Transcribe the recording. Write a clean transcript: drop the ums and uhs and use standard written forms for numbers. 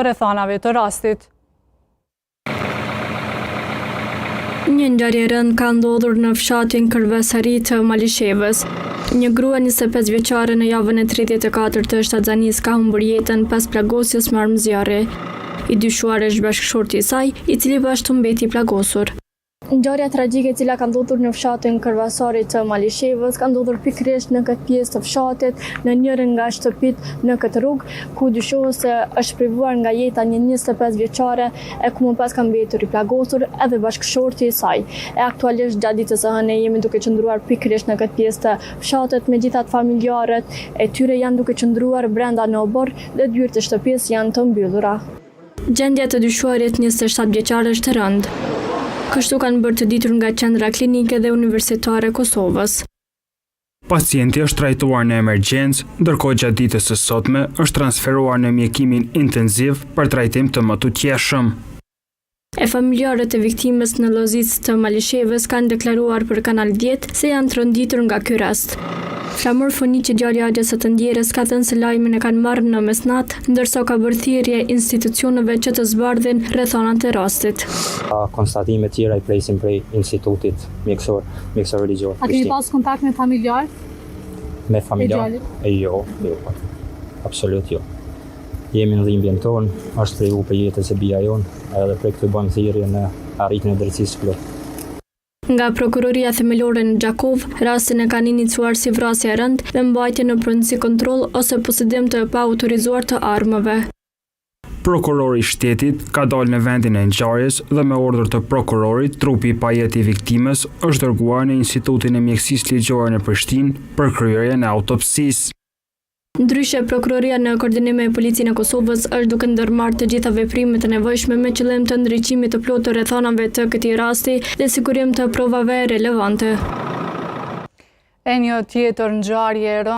rrethanave të rastit. Një ngjarje e rëndë ka ndodhur në fshatin Kërvesari të Malishevës. Një grua 25 vjeçare në javën e 34 të shtatzanisë ka humbur jetën pas plagosjes me armë zjarri. I dyshuar është bashkëshorti i saj, i cili bashkë mbeti plagosur. Ngjarja tragjike e cila ka ndodhur në fshatin Kërvesari të Malishevës ka ndodhur pikërisht në këtë pjesë të fshatit, në njërin nga shtëpitë në këtë rrugë, ku dyshohet se është privuar nga jeta një 25 vjeçare e ku më pas ka mbetur i plagosur edhe bashkëshorti i saj. E aktualisht gjatë ditës së hënë jemi duke qëndruar pikërisht në këtë pjesë të fshatit, megjithatë familjarët e tyre janë duke qëndruar brenda në obor dhe dyert e shtëpisë janë të mbyllura. Gjendja të dyshuarit 27 vjeçare është e rëndë. Kështu kanë bërë të ditur nga qendra klinike dhe universitare e Kosovës. Pacienti është trajtuar në emergjencë, ndërkohë gjatë ditës së sotme është transferuar në mjekimin intenziv për trajtim të më tutjeshëm. E familjarët e viktimës në Lozicë të Malishevës kanë deklaruar për Kanal 10 se janë tronditur nga ky rast. Flamur foni që djalë i agjes së të ndjerës ka thënë se lajmin e kanë marrë në mesnat, ndërsa ka bërë thirrje institucioneve që të zbardhin rrethonat e rastit. Konstatime tjera i presim prej institutit mjekësor religjor. A keni pas kontakt me familjar? Me familjar? Jo, absolut jo. Jemi në dhimbjen tonë, është prej për jetës e bija jonë, edhe prej këtë bëjmë thirrje në arritjen e drejtësisë plot. Nga prokuroria themelore në Gjakov, rastin e kanë iniciuar si vrasje e rëndë dhe mbajtje në brendësi kontroll ose posedim të paautorizuar të armëve. Prokurori i shtetit ka dalë në vendin e ngjarjes dhe me urdhër të prokurorit, trupi i pajeti i viktimës është dërguar në Institutin e Mjekësisë Ligjore në Prishtinë për kryerjen e autopsisë. Ndryshe, prokuroria në koordinim me Policinë e Kosovës është duke ndërmarrë të gjitha veprimet e nevojshme me qëllim të ndriçimit të plotë të rrethonave të këtij rasti dhe sigurim të provave relevante. E një tjetër ngjarje e rëndë